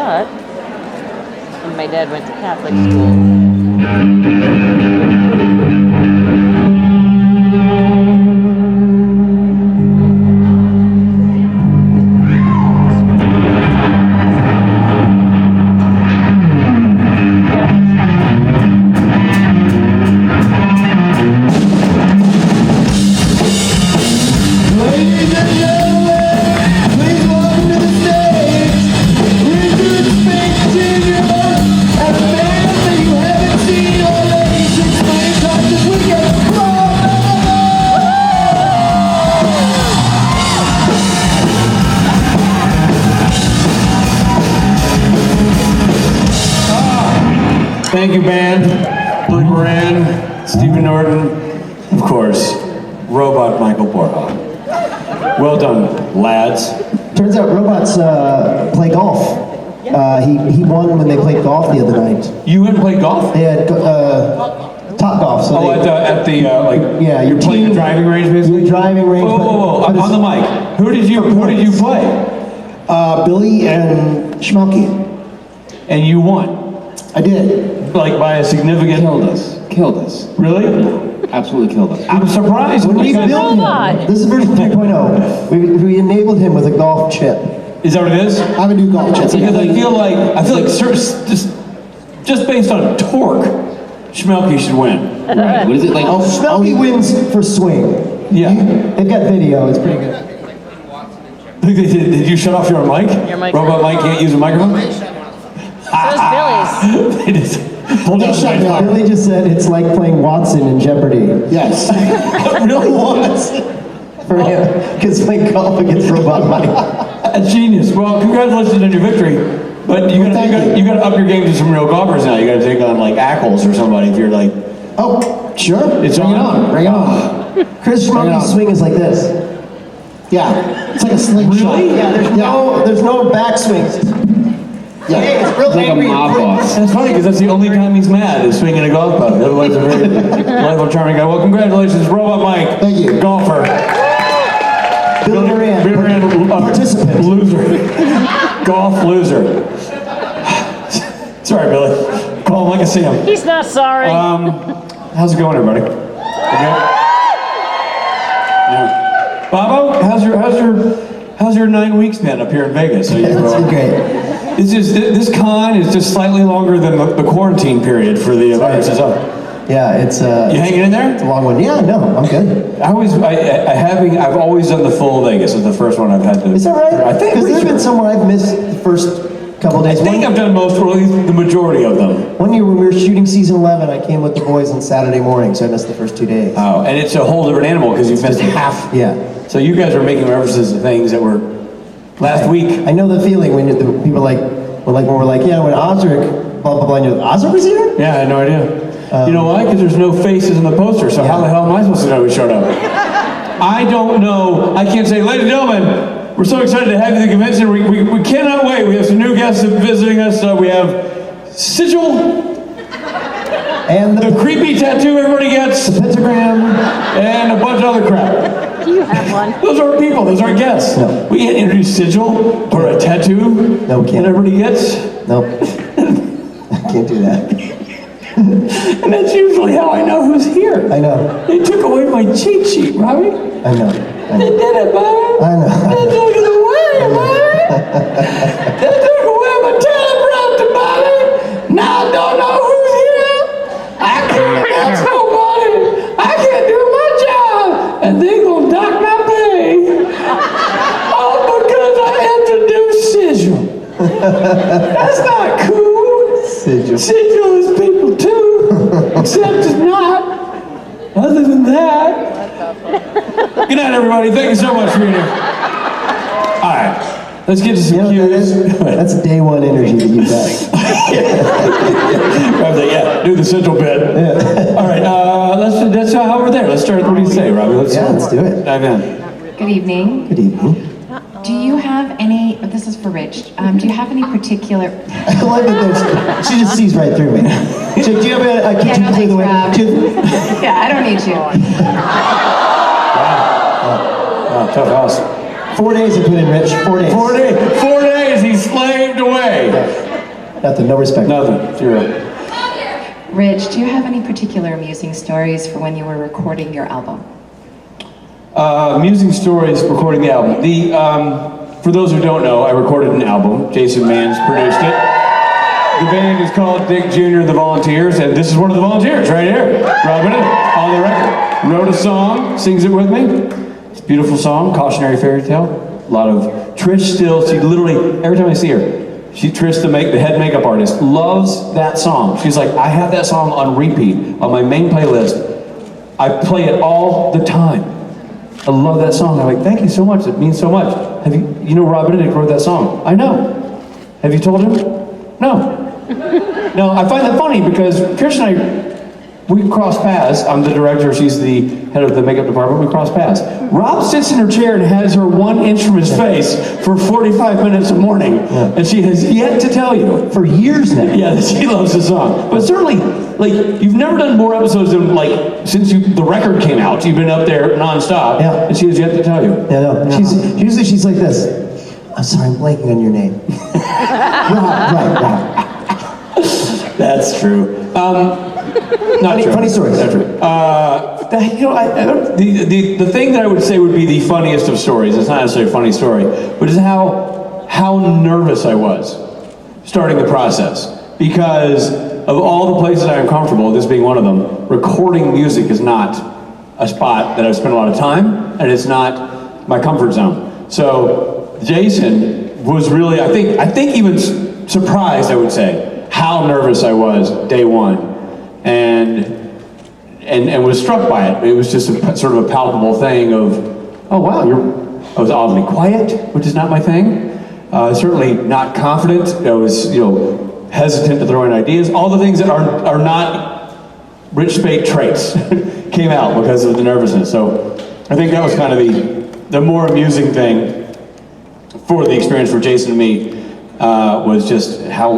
shot. And my dad went to Catholic school. Thank you, band. Blake Moran, Stephen Norton, of course, Robot Michael Borja. Well done, lads. Turns out robots play golf. He won when they played golf the other night. You went and played golf? They had Top Golf. So at the yeah, you're playing the driving range, basically. Your driving range. Whoa! On the mic. Who did you play? Billy and Schmelke. And you won. I did. Like by a significant. Killed us. Really? Absolutely killed us. I'm surprised. When we built him, this is version 3.0. We enabled him with a golf chip. Is that what it is? I have a new golf chip. Because I feel like just based on torque, Schmelke should win. Right. What is it like? Schmelke wins for swing. Yeah. They've got video. It's pretty good. Did you shut off your mic? Your mic. Robot mic can't use a microphone? So is Billy's. They just pulled out the mic. Billy just said it's like playing Watson in Jeopardy. Yes. Really was. For him, because playing golf against Robot Mike. A genius. Well, congratulations on your victory. But you got to up your game to some real golfers now. You got to take on like Ackles or somebody if you're like. Oh, sure. It's Bring it on. Bring it on. Chris Schmelke's swing is like this. Yeah, it's like a slingshot. Really? Yeah, there's no backswing. Yeah, it's real It's like a angry. mob boss. That's funny because that's the only time he's mad is swinging a golf club. Otherwise, a very delightful, charming guy. Well, congratulations, Robot Mike. Thank you. Golfer. Billy Moran, participant. Loser. Golf loser. Sorry, Billy. Call him like I see him. He's not sorry. How's it going, everybody? Okay. Yeah. Bobo, how's your 9 weeks been up here in Vegas? It's been great. This con is just slightly longer than the quarantine period for the virus is up. Yeah, it's You hanging in there? It's a long one. Yeah, no, I'm good. I've always done the full Vegas. It's the first one I've had to. Is that right? I think because there's been somewhere I've missed the first couple of days. I think I've done most, or at least the majority of them. One year when we were shooting season 11, I came with the boys on Saturday morning, so I missed the first 2 days. Oh, and it's a whole different animal because you've missed half. Yeah. So you guys are making references to things that were last week. I know the feeling when the people when we're like, yeah, when Osric, blah blah blah, and you're like, Osric was here? Yeah, I had no idea. You know why? Because there's no faces in the poster, so how the hell am I supposed to know who showed up? I don't know. I can't say, ladies and gentlemen, we're so excited to have you at the convention. We cannot wait. We have some new guests visiting us. We have Sigil, and the creepy tattoo everybody gets, the pentagram, and a bunch of other crap. Do you have one? Those aren't people. Those aren't guests. No. We can't introduce Sigil or a tattoo No, we can't. that everybody gets. Nope. I can't do that. And that's usually how I know who's here. I know. They took away my cheat sheet, Robbie. I know. They did it, Bobby. I know. They took it away, Bobby. They took away my teleprompter, Bobby. Now I don't know who's here. I can't catch nobody. I can't do my job. And they gonna dock my pay. All because I introduced Sigil. That's not cool. Sigil is people too. Except it's not. Other than that. Good night, everybody. Thank you so much for being here. All right. Let's get to some cues. That's day one energy that you got. Yeah, do the central bit. Yeah. All right, that's how we're there. Let's start. What do you say, Robbie? Let's do it. Dive in. Good evening. Good evening. Do you have any, this is for Rich, do you have any particular... I like that she just sees right through me. Chick, do you have a Yeah, no thanks, Rob. Yeah, I don't need you. Wow, tough house. 4 days he put in, Rich. 4 days. 4 days. 4 days he slaved away. way. Nothing, no respect. Nothing, zero. Rich, do you have any particular amusing stories for when you were recording your album? Amusing stories recording the album. For those who don't know, I recorded an album. Jason Manns produced it. The band is called Dick Jr. and the Volunteers, and this is one of the volunteers right here. Rob Benedict, on the record. Wrote a song, sings it with me. It's a beautiful song, cautionary fairy tale. A lot of Trish still, she literally, every time I see her, Trish, the head makeup artist, loves that song. She's like, I have that song on repeat on my main playlist. I play it all the time. I love that song. I'm like, thank you so much. It means so much. You know Rob Benedict wrote that song? I know. Have you told him? No. No, I find that funny because Trish and I, we cross paths. I'm the director, she's the head of the makeup department, we cross paths. Rob sits in her chair and has her 1 inch from his face for 45 minutes a morning, and she has yet to tell you. For years now. Yeah, she loves the song. But certainly, like, you've never done more episodes than, like, since the record came out, you've been up there nonstop, and she has yet to tell you. Yeah, no. Usually she's like this. I'm sorry, I'm blanking on your name. Right. That's true. Not true. Funny stories. Not true. The thing that I would say would be the funniest of stories, it's not necessarily a funny story, but is how nervous I was starting the process. Because of all the places I am comfortable, this being one of them, recording music is not a spot that I've spent a lot of time, and it's not my comfort zone. So Jason was really, I think even surprised, I would say, how nervous I was day one, and was struck by it. It was just sort of a palpable thing of, oh wow, I was oddly quiet, which is not my thing. Certainly not confident. I was, hesitant to throw in ideas. All the things that are not Rich Speight traits came out because of the nervousness. So I think that was kind of the more amusing thing for the experience for Jason and me was just how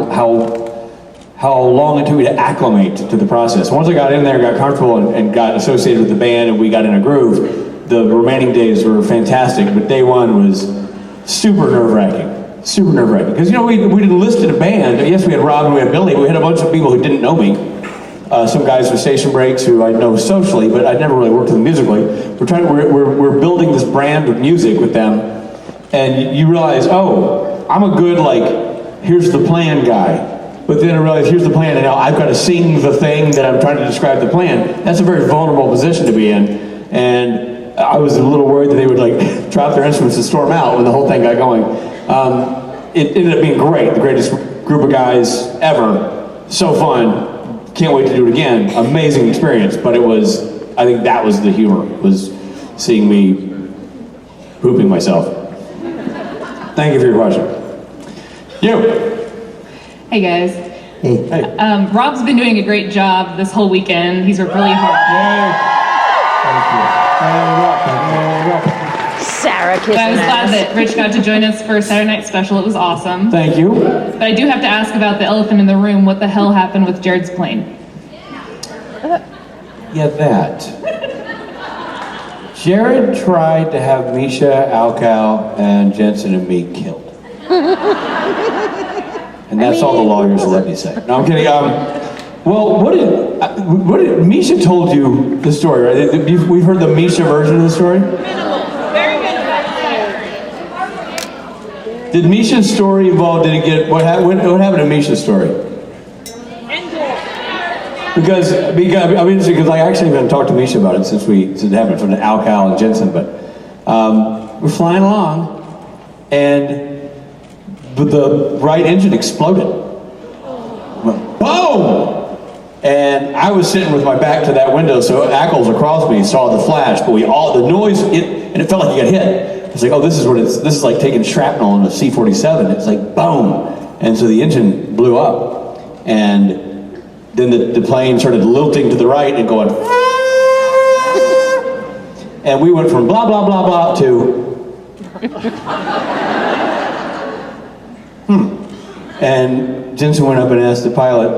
long it took me to acclimate to the process. Once I got in there, got comfortable, and got associated with the band, and we got in a groove, the remaining days were fantastic, but day one was super nerve-wracking. Super nerve-wracking. Because, we'd enlisted a band. Yes, we had Rob and we had Billy. We had a bunch of people who didn't know me. Some guys with station breaks who I know socially, but I'd never really worked with them musically. We're building this brand of music with them, and you realize, oh, I'm a good, here's the plan guy. But then I realized, here's the plan, and now I've got to sing the thing that I'm trying to describe the plan. That's a very vulnerable position to be in. And I was a little worried that they would drop their instruments and storm out when the whole thing got going. It ended up being great, the greatest group of guys ever. So fun, can't wait to do it again. Amazing experience, but I think that was the humor, was seeing me pooping myself. Thank you for your question. You. Hey guys. Hey. Rob's been doing a great job this whole weekend. He's worked really hard. Sarah kissing But I was glad ass. that Rich got to join us for Saturday Night Special. It was awesome. Thank you. But I do have to ask about the elephant in the room. What the hell happened with Jared's plane? Yeah, that. Jared tried to have Misha, Alcal, and Jensen and me killed. And that's all the lawyers will let me say. No, I'm kidding. Well, what did Misha told you the story, right? We've heard the Misha version of the story? Very good. Did Misha's story involve, what happened to Misha's story? Because I'm interested, because I actually haven't talked to Misha about it since it happened, from Alcal and Jensen, but we're flying along, but the right engine exploded. Went, boom! And I was sitting with my back to that window, so Ackles across me saw the flash, but the noise, and it felt like you got hit. It's like, oh, this is like taking shrapnel on a C-47. It's like, boom! And so the engine blew up, and then the plane started lilting to the right and going, and we went from blah, blah, blah, blah to, And Jensen went up and asked the pilot,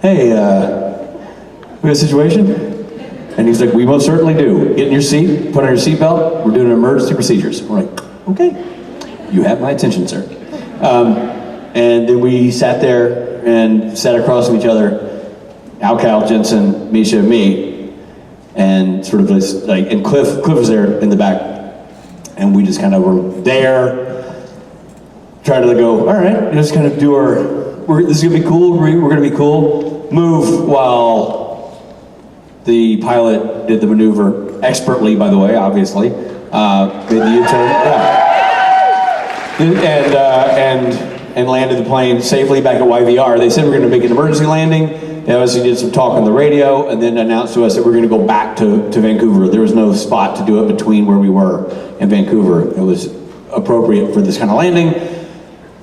hey, we have a situation? And he's like, we most certainly do. Get in your seat, put on your seatbelt, we're doing emergency procedures. We're like, okay, you have my attention, sir. And then we sat there and sat across from each other, Al, Cal, Jensen, Misha, me, and sort of just like, and Cliff was there in the back. And we just kind of were there, trying to go, all right, just kind of do this is gonna be cool, we're gonna be cool. Move while the pilot did the maneuver, expertly, by the way, obviously. Made the U-turn, and landed the plane safely back at YVR. They said we're gonna make an emergency landing. They obviously did some talk on the radio and then announced to us that we're gonna go back to Vancouver. There was no spot to do it between where we were and Vancouver. It was appropriate for this kind of landing.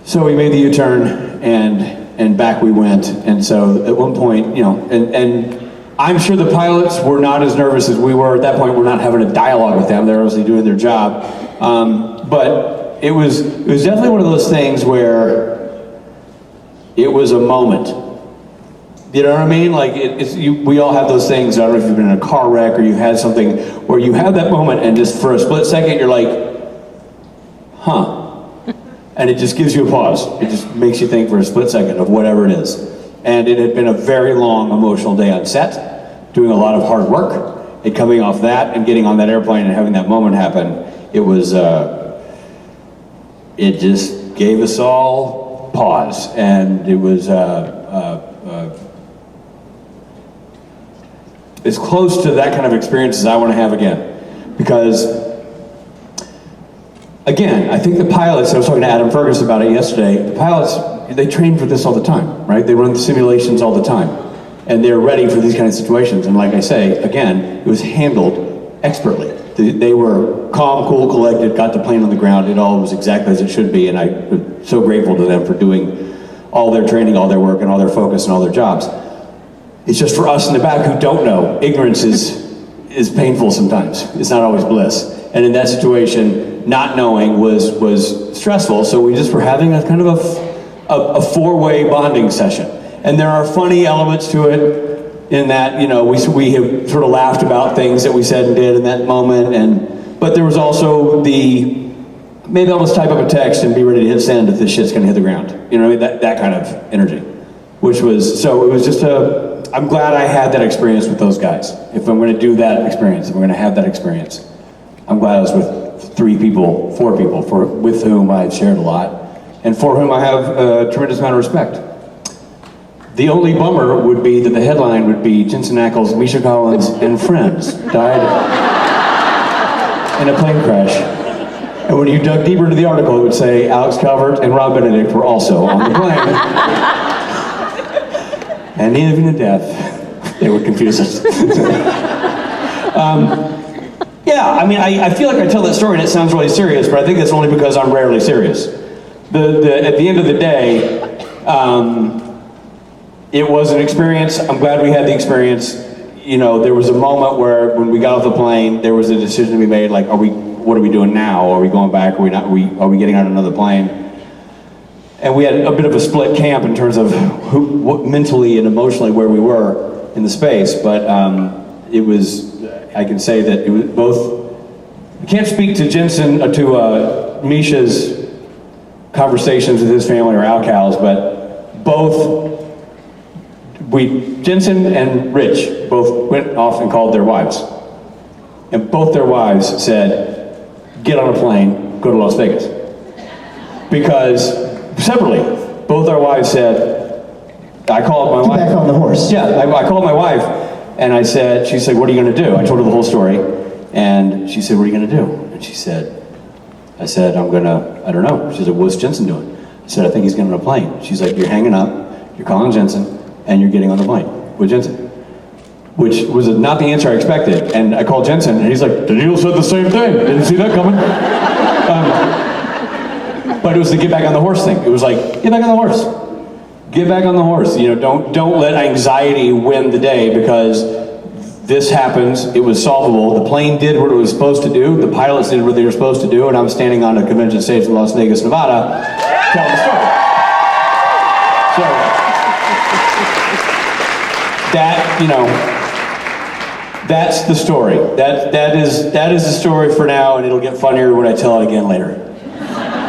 So we made the U-turn and back we went. And so at one point, you know, and I'm sure the pilots were not as nervous as we were. At that point, we're not having a dialogue with them. They're obviously doing their job. But it was definitely one of those things where it was a moment. You know what I mean? Like, we all have those things. I don't know if you've been in a car wreck or you had something where you have that moment and just for a split second, you're like, huh. And it just gives you a pause. It just makes you think for a split second of whatever it is. And it had been a very long emotional day on set, doing a lot of hard work, and coming off that and getting on that airplane and having that moment happen, it was, it just gave us all pause. And it was as close to that kind of experience as I want to have again. Because again, I think the pilots, I was talking to Adam Fergus about it yesterday, the pilots, they train for this all the time, right? They run the simulations all the time. And they're ready for these kind of situations. And like I say, again, it was handled expertly. They were calm, cool, collected, got the plane on the ground. It all was exactly as it should be. And I'm so grateful to them for doing all their training, all their work, and all their focus, and all their jobs. It's just for us in the back who don't know, ignorance is painful sometimes. It's not always bliss. And in that situation, not knowing was stressful, so we just were having a kind of a four-way bonding session. And there are funny elements to it in that, you know, we have sort of laughed about things that we said and did in that moment, but there was also maybe I'll just type up a text and be ready to hit send if this shit's gonna hit the ground. You know what I mean? That kind of energy. Which was, so it was just I'm glad I had that experience with those guys. If I'm gonna do that experience, if I'm gonna have that experience, I'm glad I was with four people with whom I've shared a lot, and for whom I have a tremendous amount of respect. The only bummer would be that the headline would be Jensen Ackles, Misha Collins, and friends died in a plane crash. And when you dug deeper into the article, it would say Alex Calvert and Rob Benedict were also on the plane. And even in death, they would confuse us. Yeah, I mean, I feel like I tell that story and it sounds really serious, but I think that's only because I'm rarely serious. At the end of the day, it was an experience. I'm glad we had the experience. You know, there was a moment where when we got off the plane, there was a decision to be made, like, what are we doing now? Are we going back? Are we not? Are we getting on another plane? And we had a bit of a split camp in terms of mentally and emotionally where we were in the space, but it was, I can say that it was both, I can't speak to Jensen, to Misha's conversations with his family or Al-Cal's, but both, Jensen and Rich both went off and called their wives. And both their wives said, get on a plane, go to Las Vegas. Because, separately, both our wives said, I called my wife. Get back on the horse. Yeah, I called my wife and she said, what are you gonna do? I told her the whole story. And she said, what are you gonna do? And I said, I don't know. She said, what's Jensen doing? I said, I think he's getting on a plane. She's like, you're hanging up, you're calling Jensen, and you're getting on the plane with Jensen. Which was not the answer I expected. And I called Jensen, and he's like, Daniil said the same thing. Didn't see that coming. But it was the get back on the horse thing. It was like, get back on the horse. Get back on the horse. You know, don't let anxiety win the day, because this happens. It was solvable. The plane did what it was supposed to do. The pilots did what they were supposed to do. And I'm standing on a convention stage in Las Vegas, Nevada, telling the story. So, that, you know, that's the story. That is the story for now, and it'll get funnier when I tell it again later.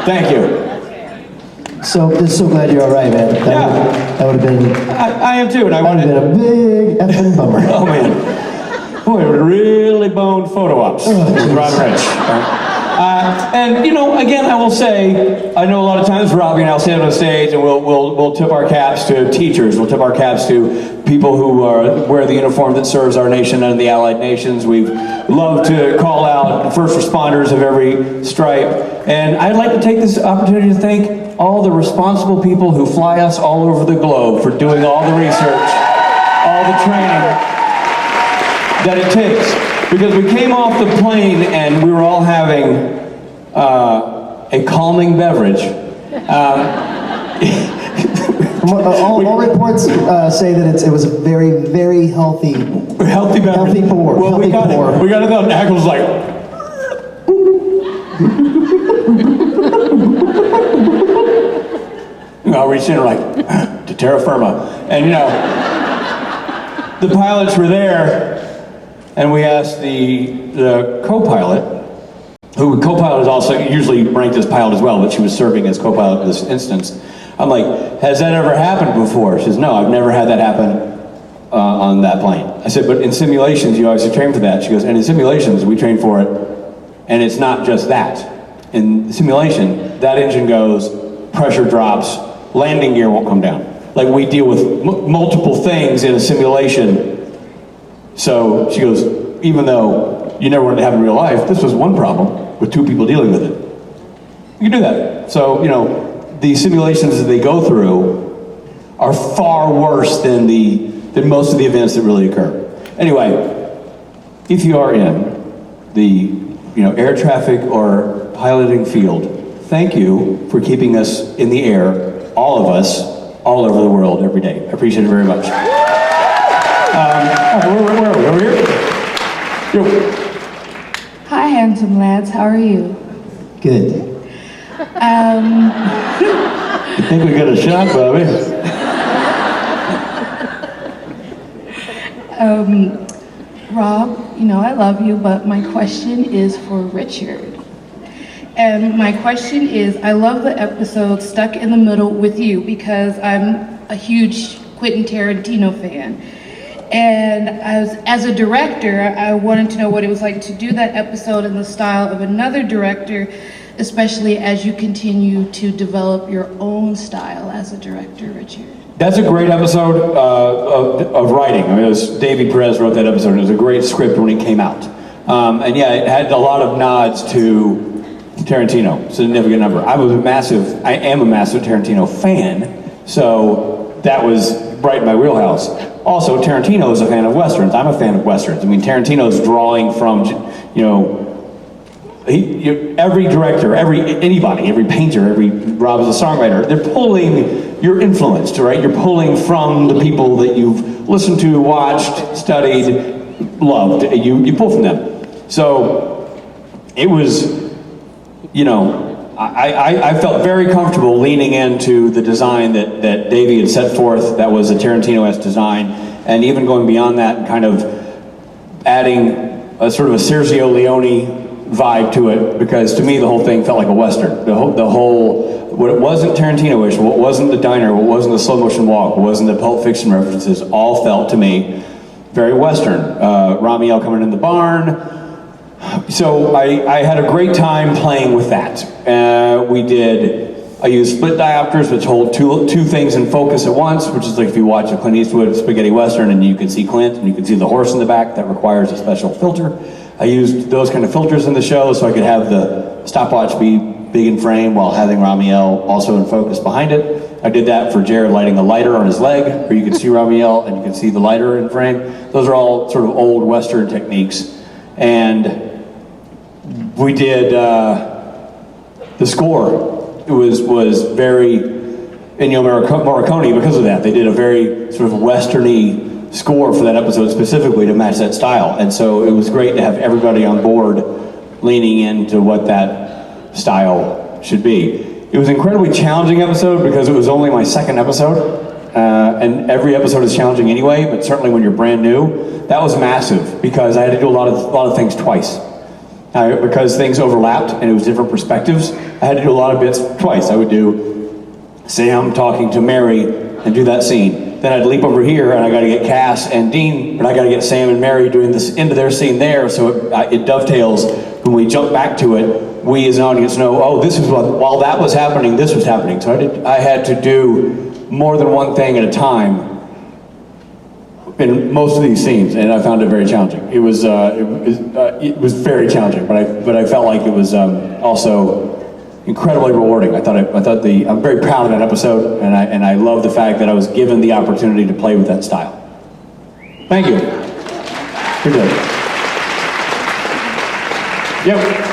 Thank you. so glad you're all right, man. That would have been. I am too, and I That would wanted. have been a big effing bummer. Oh man, boy, really boned photo ops with Rob Rich. And you know, again, I will say, I know a lot of times Robbie and I'll stand on stage and we'll tip our caps to teachers. We'll tip our caps to people who wear the uniform that serves our nation and the allied nations. We love to call out first responders of every stripe. And I'd like to take this opportunity to thank all the responsible people who fly us all over the globe for doing all the research, all the training that it takes. Because we came off the plane and we were all having a calming beverage. All reports say that it was a very, very healthy Healthy beverage. Healthy pour. Well, we got pour. it. We got it out, and Ackles was like, you know, I reached in and like, to terra firma. And you know, the pilots were there, and we asked the co-pilot, who co-pilot is also usually ranked as pilot as well, but she was serving as co-pilot in this instance. I'm like, has that ever happened before? She says, no, I've never had that happen on that plane. I said, but in simulations, you always train for that. She goes, and in simulations, we train for it, and it's not just that. In simulation, that engine goes, pressure drops, landing gear won't come down. Like, we deal with multiple things in a simulation. So she goes, even though you never wanted to have in real life, this was one problem with two people dealing with it. You can do that. So, you know, the simulations that they go through are far worse than most of the events that really occur. Anyway, if you are in the air traffic or piloting field, thank you for keeping us in the air, all of us, all over the world every day. I appreciate it very much. All right, where are we? Over here? Yo. Hi, handsome lads. How are you? Good. You think we got a shot, Bobby? Rob, I love you, but my question is for Richard. And my question is, I love the episode Stuck in the Middle with you because I'm a huge Quentin Tarantino fan. And as a director, I wanted to know what it was like to do that episode in the style of another director, especially as you continue to develop your own style as a director, Richard. That's a great episode of writing. I mean, it was David Perez wrote that episode. It was a great script when it came out. And yeah, it had a lot of nods to Tarantino, significant number. I am a massive Tarantino fan, so that was right in my wheelhouse. Also, Tarantino is a fan of Westerns. I'm a fan of Westerns. I mean, Tarantino's drawing from, every director, anybody, every painter, Rob is a songwriter, they're pulling, you're influenced, right? You're pulling from the people that you've listened to, watched, studied, loved. You pull from them. So it was, I felt very comfortable leaning into the design that Davey had set forth. That was a Tarantino-esque design, and even going beyond that and kind of adding a sort of a Sergio Leone vibe to it, because to me the whole thing felt like a Western. The whole what it wasn't Tarantino-ish, what wasn't the diner, what wasn't the slow motion walk, what wasn't the Pulp Fiction references, all felt to me very Western. Ramiel coming in the barn. So I had a great time playing with that. I used split diopters, which hold two things in focus at once, which is like if you watch a Clint Eastwood spaghetti Western and you can see Clint and you can see the horse in the back, that requires a special filter. I used those kind of filters in the show so I could have the stopwatch be big in frame while having Ramiel also in focus behind it. I did that for Jared lighting the lighter on his leg, where you can see Ramiel and you can see the lighter in frame. Those are all sort of old Western techniques. And we did the score. It was very Ennio Morricone because of that. They did a very sort of Western-y score for that episode specifically to match that style. And so it was great to have everybody on board leaning into what that style should be. It was an incredibly challenging episode because it was only my second episode. And every episode is challenging anyway, but certainly when you're brand new, that was massive because I had to do a lot of things twice. Because things overlapped and it was different perspectives, I had to do a lot of bits twice. I would do Sam talking to Mary and do that scene. Then I'd leap over here and I got to get Cass and Dean, but I got to get Sam and Mary doing this into their scene there, so it dovetails. When we jump back to it, we as an audience know, oh, this is what, while that was happening, this was happening. So I had to do more than one thing at a time in most of these scenes, and I found it very challenging. It was very challenging, but I felt like it was also incredibly rewarding. I'm very proud of that episode, and I love the fact that I was given the opportunity to play with that style. Thank you. You're good. Yep.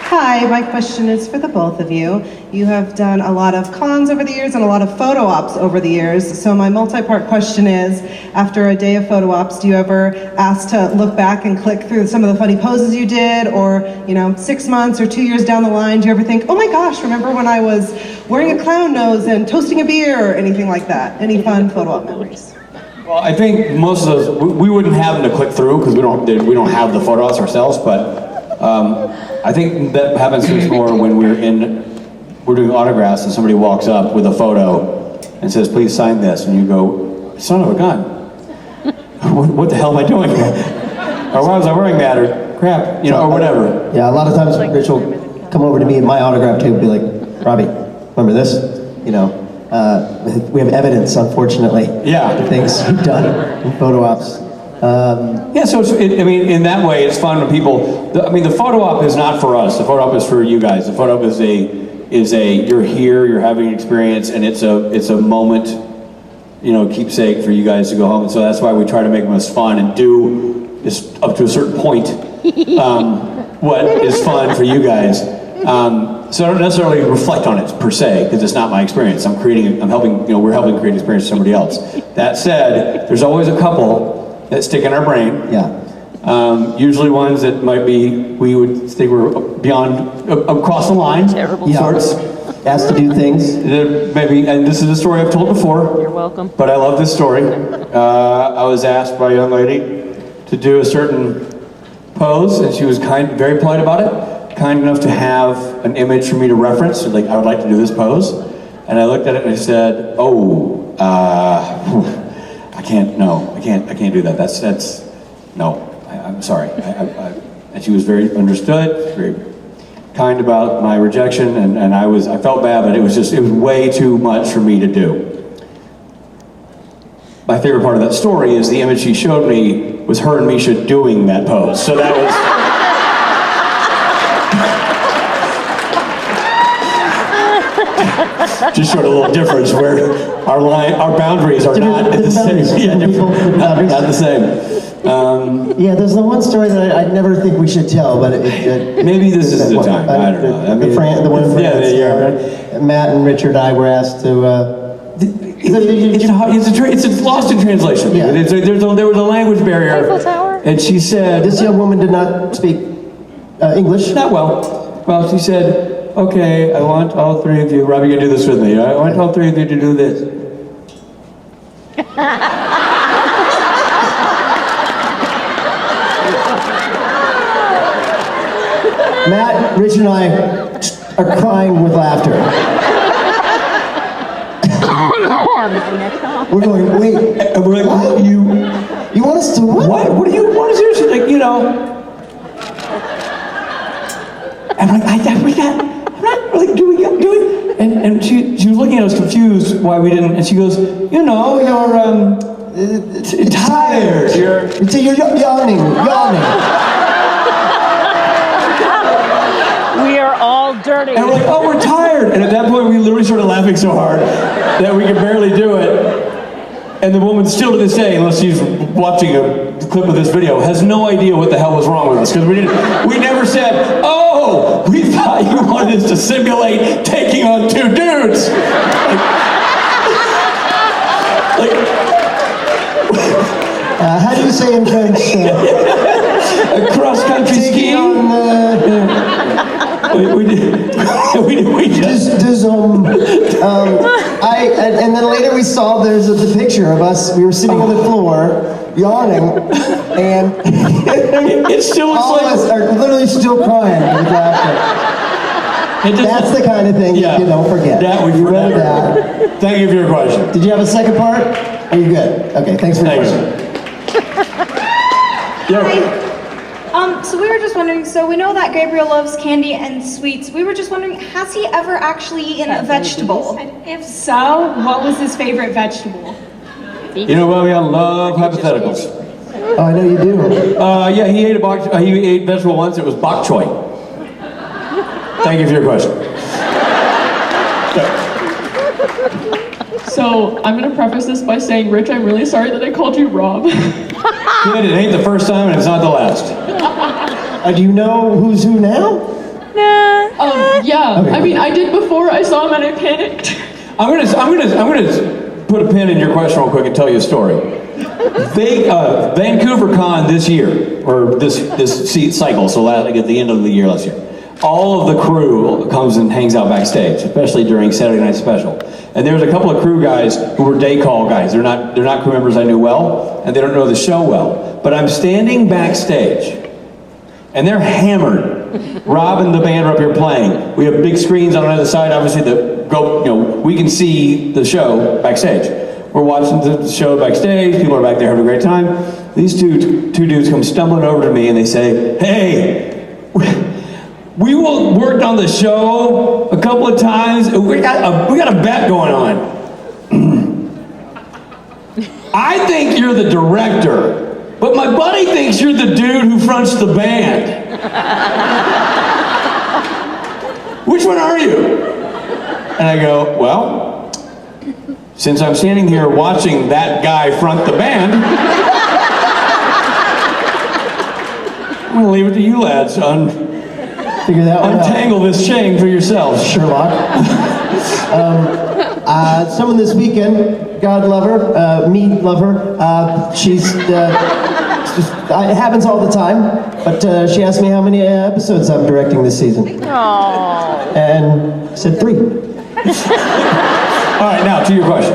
Hi, my question is for the both of you. You have done a lot of cons over the years and a lot of photo ops over the years. So my multi-part question is, after a day of photo ops, do you ever ask to look back and click through some of the funny poses you did? Or, 6 months or 2 years down the line, do you ever think, oh my gosh, remember when I was wearing a clown nose and toasting a beer or anything like that? Any fun photo op memories? Well, I think most of those, we wouldn't have them to click through because we don't have the photo ops ourselves, but I think that happens to us more when we're doing autographs and somebody walks up with a photo and says, please sign this, and you go, son of a gun, what the hell am I doing? Or why was I wearing that, or crap, or whatever. Yeah, a lot of times Rich will come over to me in my autograph too and be like, Robbie, remember this? We have evidence, unfortunately, of things we've done in photo ops. So in that way, it's fun when people. The photo op is not for us. The photo op is for you guys. The photo op is a you're here, you're having an experience, and it's a moment, keepsake for you guys to go home. And so that's why we try to make them as fun and do this up to a certain point. What is fun for you guys? So I don't necessarily reflect on it per se, because it's not my experience. We're helping create an experience for somebody else. That said, there's always a couple that stick in our brain. Yeah. Usually ones that we would think were beyond, across the line. Terrible. Sorts. Asked to do things. Maybe, and this is a story I've told before. You're welcome. But I love this story. I was asked by a young lady to do a certain pose, and she was very polite about it. Kind enough to have an image for me to reference. Like, I would like to do this pose. And I looked at it and I said, I can't do that. That's no. I'm sorry. And she was very understood, very kind about my rejection, and I felt bad, but it was way too much for me to do. My favorite part of that story is the image she showed me was her and Misha doing that pose. So that was. Just showed a little difference where our boundaries are not the same. Not the same. There's the one story that I never think we should tell, but maybe this is the time. I don't know. The one in France. Matt and Richard and I were asked to. It's lost in translation. Yeah. There was a language barrier. Eiffel Tower? And she said, This young woman did not speak English. Not well. Well, she said, okay, I want all three of you, Robbie, you do this with me. I want all three of you to do this. Matt, Rich, and I are crying with laughter. We're going, wait. And we're like, what? You want us to what? What do you want us to do? She's like, And I'm like, I'm not really doing. And she was looking at us confused why we didn't, and she goes, you're tired. You're yawning. We are all dirty. And we're like, we're tired. And at that point, we literally started laughing so hard that we could barely do it. And the woman still to this day, unless she's watching a clip of this video, has no idea what the hell was wrong with us. Because we never said, we thought you wanted us to simulate taking on two dudes. How do you say in French? A cross-country skiing? We just... Deux hommes. And then later we saw there's the picture of us. We were sitting on the floor, yawning, and it still looks all like... of us are literally still crying with laughter. That's the kind of thing Yeah. you don't forget. That we You forget. remember that. Thank you for your question. Did you have a second part? Are you good? Okay, thanks for the Thank question. you. Yeah. So we were just wondering, so we know that Gabriel loves candy and sweets. We were just wondering, has he ever actually eaten a vegetable? And if so, what was his favorite vegetable? You know, Bobby, I love hypotheticals. Oh, I know you do. Yeah, he ate vegetable once. It was bok choy. Thank you for your question. So I'm gonna preface this by saying, Rich, I'm really sorry that I called you Rob. Kid, it ain't the first time and it's not the last. Do you know who's who now? Yeah. Okay. I mean, I did before. I saw him and I panicked. I'm gonna put a pin in your question real quick and tell you a story. Vancouver Con this year, or this cycle, so like at the end of the year last year, all of the crew comes and hangs out backstage, especially during Saturday Night Special. And there's a couple of crew guys who were day call guys. They're not crew members I knew well, and they don't know the show well. But I'm standing backstage, and they're hammered. Rob and the band are up here playing. We have big screens on either side, obviously, we can see the show backstage. We're watching the show backstage, people are back there having a great time. These two dudes come stumbling over to me and they say, "Hey, we worked on the show a couple of times. We got a bet going on. I think you're the director, but my buddy thinks you're the dude who fronts the band. Which one are you?" And I go, "Well, since I'm standing here watching that guy front the band, I'm gonna leave it to you lads to Figure that one out. untangle this chain for yourselves." Sherlock. Someone this weekend, God love her, me love her. She's it happens all the time, but she asked me how many episodes I'm directing this season. Oh. And I said 3. All right, now to your question.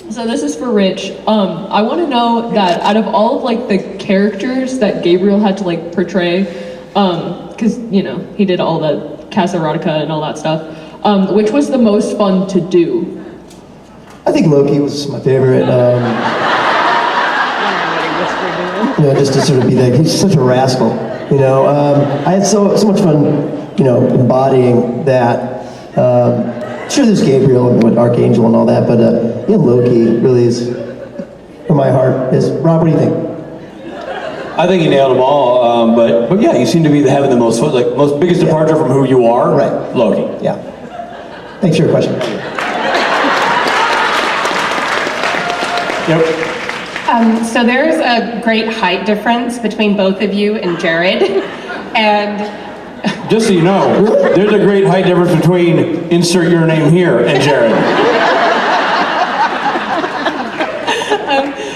So this is for Rich. I want to know that out of all of like the characters that Gabriel had to like portray, because he did all the Casa Erotica and all that stuff, which was the most fun to do? I think Loki was my favorite. Just to sort of be like, he's such a rascal. I had so much fun, embodying that. Sure, there's Gabriel and Archangel and all that, but Loki really is where my heart is. Rob, what do you think? I think you nailed them all, but yeah, you seem to be having the most biggest departure from who you are. Right. Loki. Yeah. Thanks for your question. Yep. So there's a great height difference between both of you and Jared, and Just so you know, there's a great height difference between insert your name here and Jared.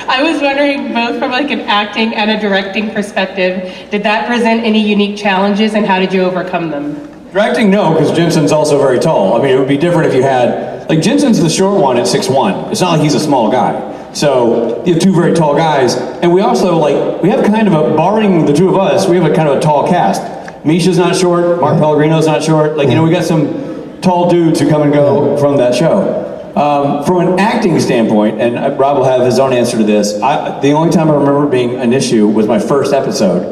I was wondering, both from like an acting and a directing perspective, did that present any unique challenges and how did you overcome them? Directing, no, because Jensen's also very tall. I mean, it would be different if you had, like Jensen's the short one at 6'1". It's not like he's a small guy. So you have two very tall guys, and we also we have kind of barring the two of us, we have a kind of a tall cast. Misha's not short, Mark Pellegrino's not short. We got some tall dudes who come and go from that show. From an acting standpoint, and Rob will have his own answer to this, the only time I remember being an issue was my first episode.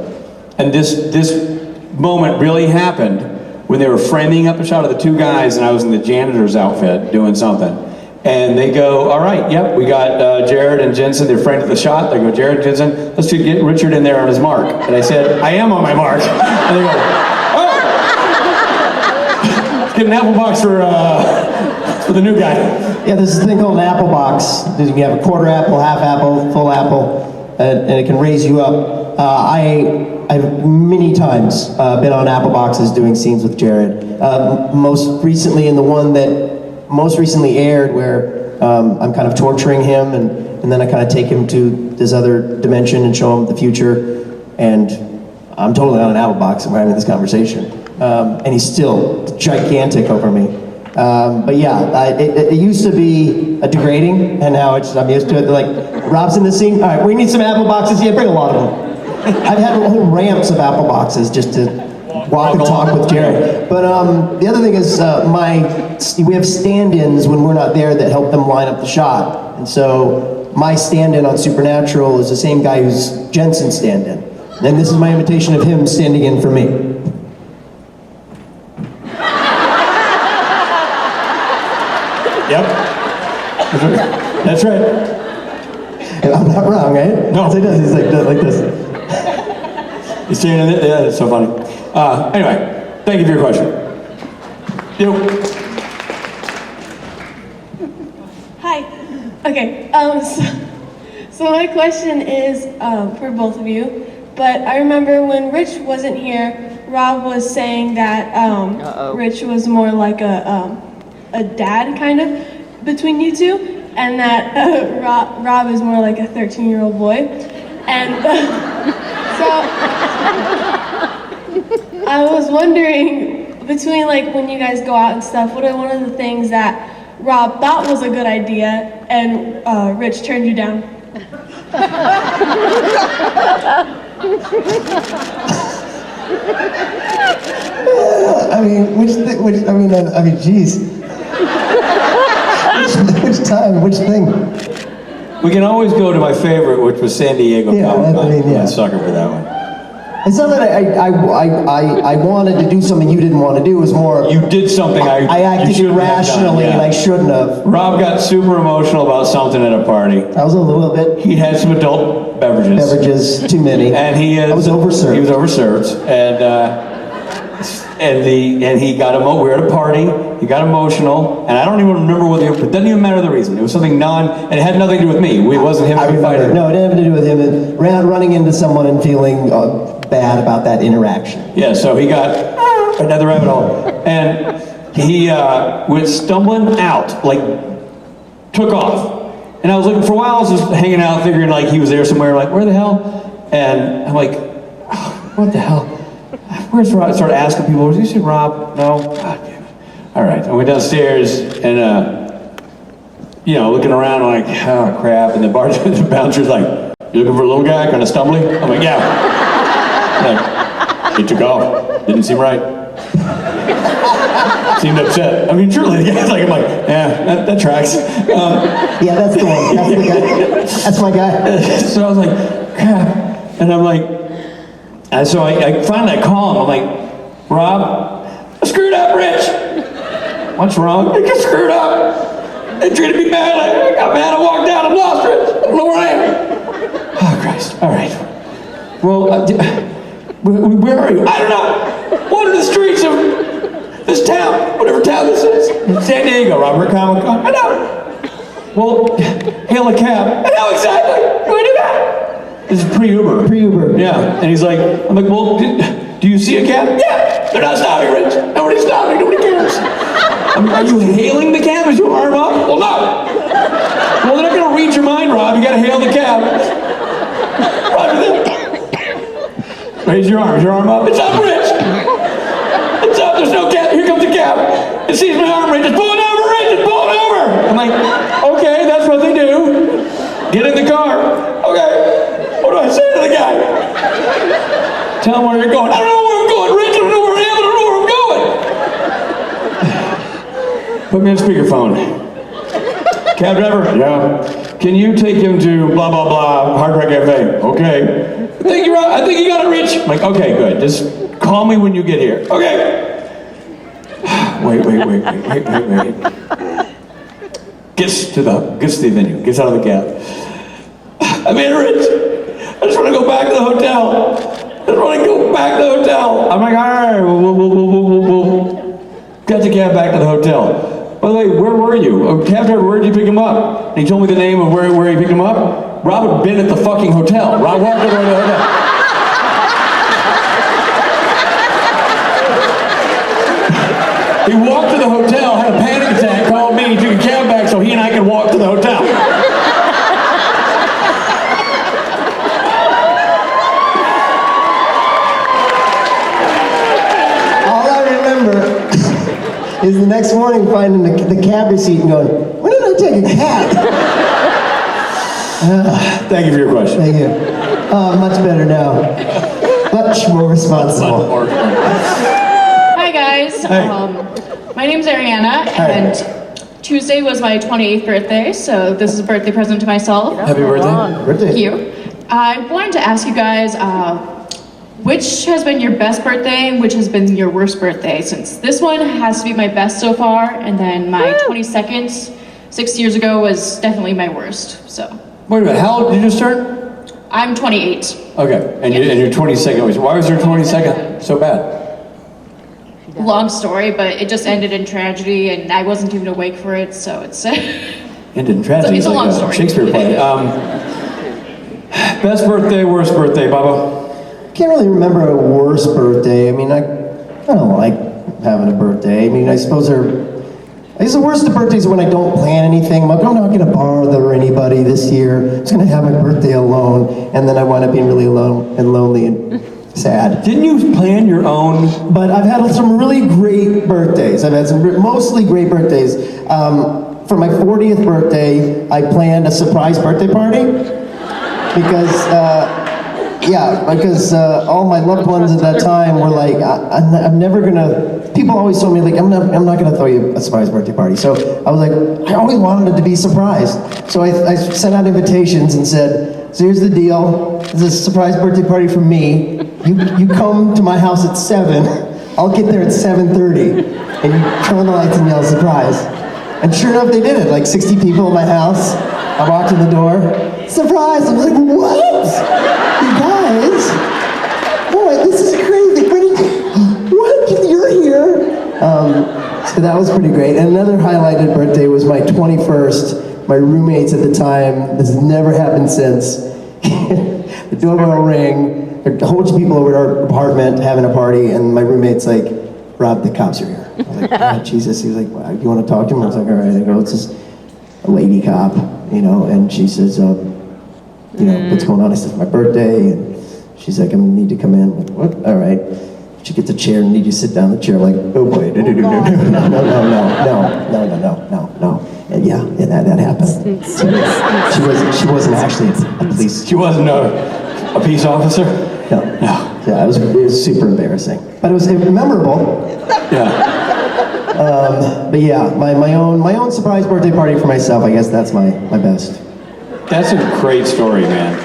And this moment really happened when they were framing up a shot of the two guys and I was in the janitor's outfit doing something. And they go, "All right, yep, we got Jared and Jensen, they're framed at the shot." They go, "Jared and Jensen, let's get Richard in there on his mark." And I said, "I am on my mark." And they go, "Oh! Let's get an apple box for the new guy." Yeah, there's this thing called an apple box. You can have a quarter apple, half apple, full apple, and it can raise you up. I've many times been on apple boxes doing scenes with Jared. Most recently in the one that most recently aired where I'm kind of torturing him and then I kind of take him to this other dimension and show him the future. And I'm totally on an apple box and we're having this conversation. And he's still gigantic over me. But yeah, it used to be a degrading, and now I'm used to it. Like, Rob's in the scene. All right, we need some apple boxes. Yeah, bring a lot of them. I've had whole ramps of apple boxes just to walk and talk with Jared. But the other thing is we have stand-ins when we're not there that help them line up the shot. And so my stand-in on Supernatural is the same guy who's Jensen's stand-in. And this is my invitation of him standing in for me. Yep. That's right. And I'm not wrong, right? No. He does. He's like this. He's saying it. Yeah, that's so funny. Anyway, thank you for your question. You. Hi. Okay. So my question is for both of you. But I remember when Rich wasn't here, Rob was saying that Rich was more like a dad kind of between you two, and that Rob is more like a 13-year-old boy. And so I was wondering, between like when you guys go out and stuff, what are one of the things that Rob thought was a good idea and Rich turned you down? I mean, geez. Which time? Which thing? We can always go to my favorite, which was San Diego Comic-Con. I mean, yeah. I'm a sucker for that one. It's not that I wanted to do something you didn't want to do. It was more... You did something I acted irrationally and I shouldn't have. Rob got super emotional about something at a party. I was a little bit. He had some adult beverages. Beverages, too many. And I was overserved. He was overserved. And he got we were at a party, he got emotional, and I don't even remember what it doesn't even matter the reason. It was something and it had nothing to do with me. It wasn't him fighting. No, it didn't have to do with him. It running into someone and feeling bad about that interaction. Yeah, so he got another rabbit hole. And he went stumbling out, like, took off. And I was looking for a while, I was just hanging out, figuring like he was there somewhere, like, where the hell? And I'm like, what the hell? Where's Rob? I started asking people, did you see Rob? No? God damn it. All right, I went downstairs and, looking around, I'm like, oh crap. And the bouncer's like, you looking for a little guy kind of stumbling? I'm like, yeah. Like, he took off. Didn't seem right. Seemed upset. I mean, truly, the guy's like, I'm like, yeah, that tracks. Yeah, that's the one. That's the guy. That's my guy. So I was like, crap. And I'm like, and so I finally call him. I'm like, Rob, I screwed up, Rich. What's wrong? I got screwed up. They treated me badly. I got mad. I walked out. I'm lost, Rich. I don't know where I am. Oh, Christ. All right. Well, where are you? I don't know. One of the streets of this town, whatever town this is. San Diego, Robert Comic-Con. I know. Well, hail a cab. I know exactly. Do I do that? This is pre-Uber. Pre-Uber. Yeah. And he's like, I'm like, well, do you see a cab? Yeah. They're not stopping, Rich. Nobody's stopping. Nobody cares. I'm like, are you hailing the cab? Is your arm up? Well, no. Well, they're not going to read your mind, Rob. You got to hail the cab. Roger that. Raise your arm. Is your arm up? It's up, Rich. It's up. There's no cab. Here comes the cab. It sees my arm, Rich. It's pulling over, Rich. It's pulling over. I'm like, okay, that's what they do. Get in the car. Okay. What do I say to the guy? Tell him where you're going. I don't know where I'm going, Rich. I don't know where I am. I don't know where I'm going. Put me on speakerphone. Cab driver? Yeah. Can you take him to blah, blah, blah, Hard Rock Cafe? Okay. I think you got it, Rich. I'm like, okay, good. Just call me when you get here. Okay. Wait. Gets to the venue. Gets out of the cab. I'm in, Rich. I just want to go back to the hotel. I'm like, all right, we'll get the cab back to the hotel. By the way, where were you? Cab driver, where did you pick him up? And he told me the name of where he picked him up. Rob had been at the fucking hotel. Rob walked over to the hotel. He walked to the hotel, had a panic attack, called me, took a cab back so he and I could walk to the hotel. Is the next morning finding the cab receipt and going, when did I take a cab? Thank you for your question. Thank you. Much better now. Much more responsible. Hi guys. Hey. My name's Ariana, and Tuesday was my 28th birthday, so this is a birthday present to myself. Happy birthday. Thank you. I wanted to ask you guys, which has been your best birthday and which has been your worst birthday? Since this one has to be my best so far, and then my 22nd, 6 years ago, was definitely my worst. So. Wait a minute, how old did you just turn? I'm 28. Okay, and your 22nd was, why was your 22nd so bad? Long story, but it just ended in tragedy, and I wasn't even awake for it, so it's. Ended in tragedy. It's a long story. Shakespeare play. Best birthday, worst birthday, Bubba? Can't really remember a worse birthday. I mean, I don't like having a birthday. I mean, I suppose the worst of birthdays are when I don't plan anything. I'm like, I'm not going to bother anybody this year. I'm just going to have my birthday alone, and then I wind up being really alone and lonely and sad. Didn't you plan your own? But I've had some really great birthdays. I've had some mostly great birthdays. For my 40th birthday, I planned a surprise birthday party because all my loved ones at that time were like, I'm never gonna. People always told me like, I'm not gonna throw you a surprise birthday party. So I was like, I always wanted it to be surprised. So I sent out invitations and said, so here's the deal. This is a surprise birthday party for me. You come to my house at 7. I'll get there at 7:30, and you turn on the lights and yell surprise. And sure enough, they did it. Like 60 people in my house. I walked in the door. Surprise! I'm like, what? You guys? Boy, this is crazy. What? You're here? So that was pretty great. And another highlighted birthday was my 21st. My roommates at the time, this has never happened since. The doorbell rang. There were a whole bunch of people over at our apartment having a party, and my roommate's like, Rob, the cops are here. I was like, oh, Jesus. He was like, well, you want to talk to him? I was like, all right. I go, it's just a lady cop, and she says, what's going on? I said, it's my birthday, and she's like, I need to come in. I'm like, what? All right. She gets a chair and need you to sit down in the chair. I'm like, oh boy, no. And yeah, that happened. She wasn't actually a police. She wasn't a peace officer? No. Yeah, it was super embarrassing, but it was memorable. Yeah. But yeah, my own surprise birthday party for myself. I guess that's my best. That's a great story, man.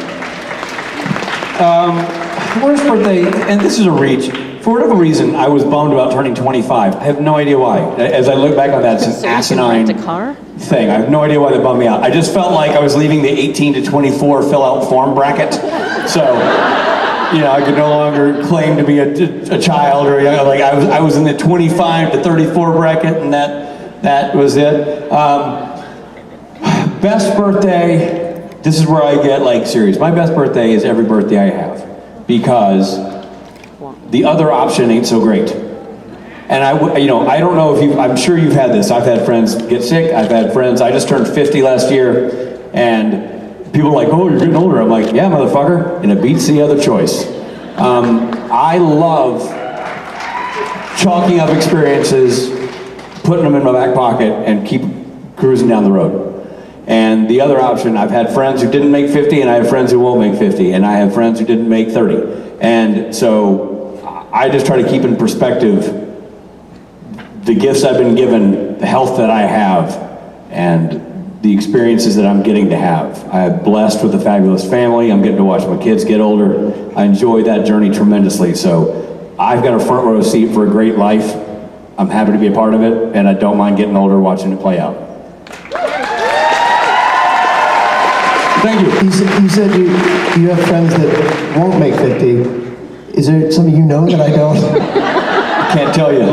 Worst birthday, and this is a reach. For whatever reason, I was bummed about turning 25. I have no idea why. As I look back on that, it's an asinine thing. I have no idea why that bummed me out. I just felt like I was leaving the 18 to 24 fill-out form bracket. So, I could no longer claim to be a child, or like I was in the 25 to 34 bracket, and that was it. Best birthday. This is where I get like serious. My best birthday is every birthday I have, because the other option ain't so great. And I don't know if I'm sure you've had this. I've had friends get sick. I've had friends. I just turned 50 last year, and people are like, oh, you're getting older. I'm like, yeah, motherfucker, and it beats the other choice. I love chalking up experiences, putting them in my back pocket, and keep cruising down the road. And the other option, I've had friends who didn't make 50, and I have friends who won't make 50, and I have friends who didn't make 30. And so I just try to keep in perspective the gifts I've been given, the health that I have, and the experiences that I'm getting to have. I'm blessed with a fabulous family. I'm getting to watch my kids get older. I enjoy that journey tremendously. So I've got a front row seat for a great life. I'm happy to be a part of it, and I don't mind getting older watching it play out. Thank you. You said you have friends that won't make 50. Is there something you know that I don't? I can't tell you.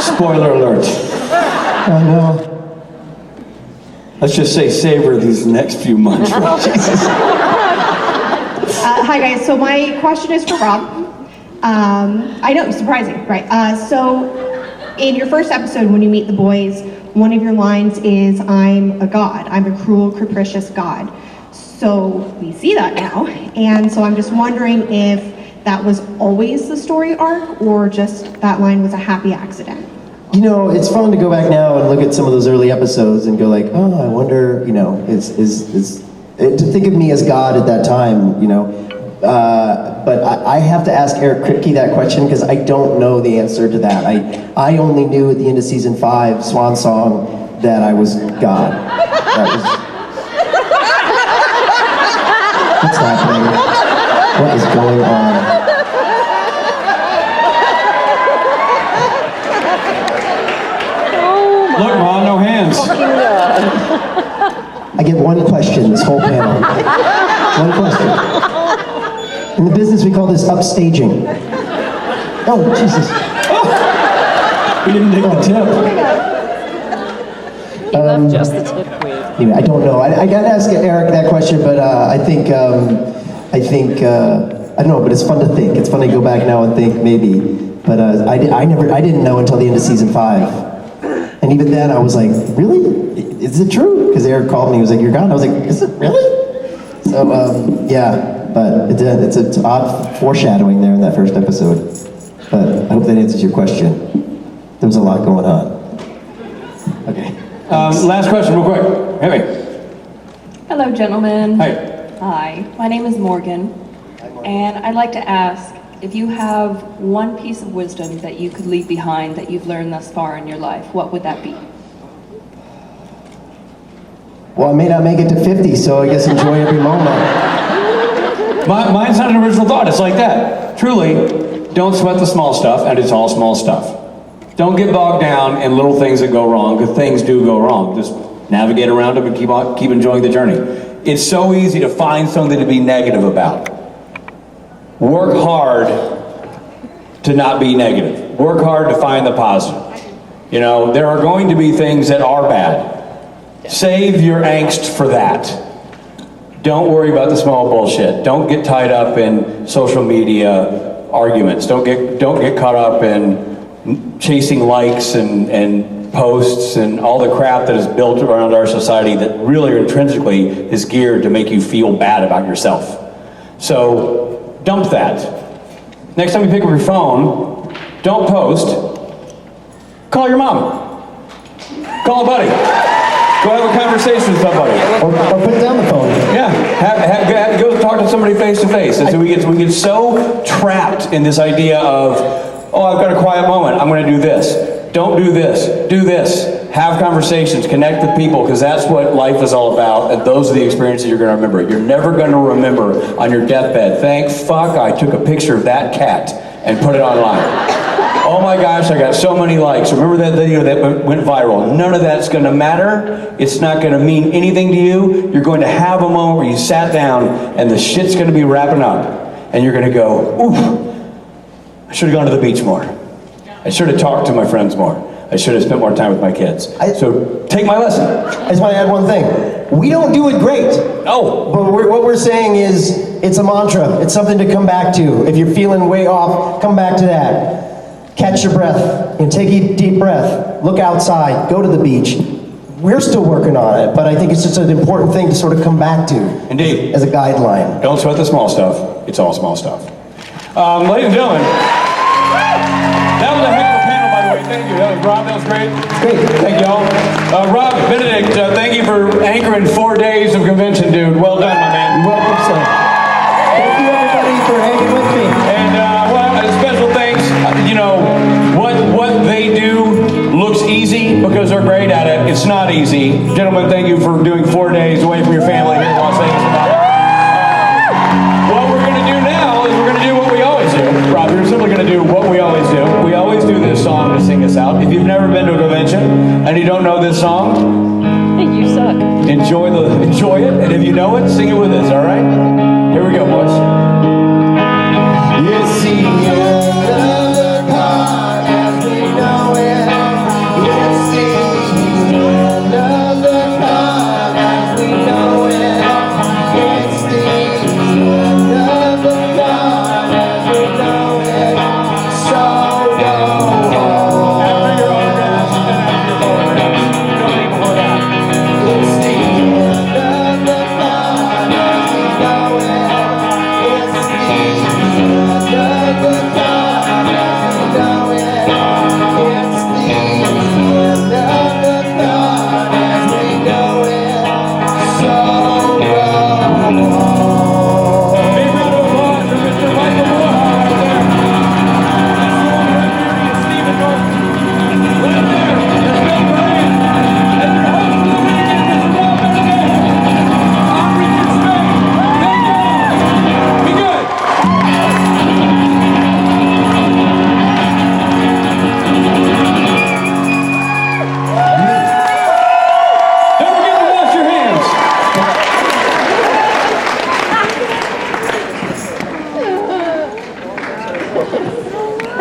Spoiler alert. Oh no. Let's just say savor these next few months. Hi guys, so my question is for Rob. I know, surprising, right? So in your first episode when you meet the boys, one of your lines is, I'm a god, I'm a cruel, capricious god. So we see that now, and so I'm just wondering if that was always the story arc, or just that line was a happy accident. It's fun to go back now and look at some of those early episodes and go like, oh, I wonder, to think of me as God at that time, But I have to ask Eric Kripke that question because I don't know the answer to that. I only knew at the end of season 5, Swan Song, that I was God. What's happening? What is going on? Look, Ron, no hands. I get one question this whole panel. One question. In the business, we call this upstaging. Oh, Jesus. We didn't take the tip. He left just the tip with. Anyway, I don't know. I gotta ask Eric that question, but I don't know, but it's fun to think. It's fun to go back now and think maybe. But I didn't know until the end of season 5. And even then, I was like, really? Is it true? Because Eric called me, he was like, you're gone. I was like, is it really? So, yeah, but it's odd foreshadowing there in that first episode. But I hope that answers your question. There was a lot going on. Okay. Last question, real quick. Hey. Hello, gentlemen. Hi. Hi, my name is Morgan, and I'd like to ask if you have one piece of wisdom that you could leave behind that you've learned thus far in your life, what would that be? Well, I may not make it to 50, so I guess enjoy every moment. Mine's not an original thought. It's like that. Truly, don't sweat the small stuff, and it's all small stuff. Don't get bogged down in little things that go wrong, because things do go wrong. Just navigate around them and keep enjoying the journey. It's so easy to find something to be negative about. Work hard to not be negative. Work hard to find the positive. You know, there are going to be things that are bad. Save your angst for that. Don't worry about the small bullshit. Don't get tied up in social media arguments. Don't get caught up in chasing likes and posts and all the crap that is built around our society that really intrinsically is geared to make you feel bad about yourself. So dump that. Next time you pick up your phone, don't post. Call your mom. Call a buddy. Go have a conversation with somebody. Or put down the phone. Yeah, go talk to somebody face to face. And so we get so trapped in this idea of, oh, I've got a quiet moment, I'm going to do this. Don't do this. Do this. Have conversations. Connect with people, because that's what life is all about. And those are the experiences you're going to remember. You're never going to remember on your deathbed, thank fuck I took a picture of that cat and put it online. Oh my gosh, I got so many likes. Remember that video that went viral? None of that's going to matter. It's not going to mean anything to you. You're going to have a moment where you sat down and the shit's going to be wrapping up. And you're going to go, ooh, I should have gone to the beach more. I should have talked to my friends more. I should have spent more time with my kids. So take my lesson. I just want to add one thing. We don't do it great. Oh. But what we're saying is, it's a mantra. It's something to come back to. If you're feeling way off, come back to that. Catch your breath. Take a deep breath. Look outside. Go to the beach. We're still working on it, but I think it's just an important thing to sort of come back to. Indeed. As a guideline. Don't sweat the small stuff. It's all small stuff. Ladies and gentlemen, that was a heck of a panel, by the way. Thank you. That was Rob. That was great. Great. Thank you all. Rob, Benedict, thank you for anchoring 4 days of convention, dude. Well done, my man. You're welcome, sir. Thank you, everybody, for hanging with me. And special thanks. You know, what they do looks easy because they're great at it. It's not easy. Gentlemen, thank you for doing 4 days away from your family here in Las Vegas. What we're going to do now is we're going to do what we always do. Rob, you're simply going to do what we always do. We always do this song to sing us out. If you've never been to a convention and you don't know this song, Hey, you suck. enjoy it. And if you know it, sing it with us, all right? Here we go, boys.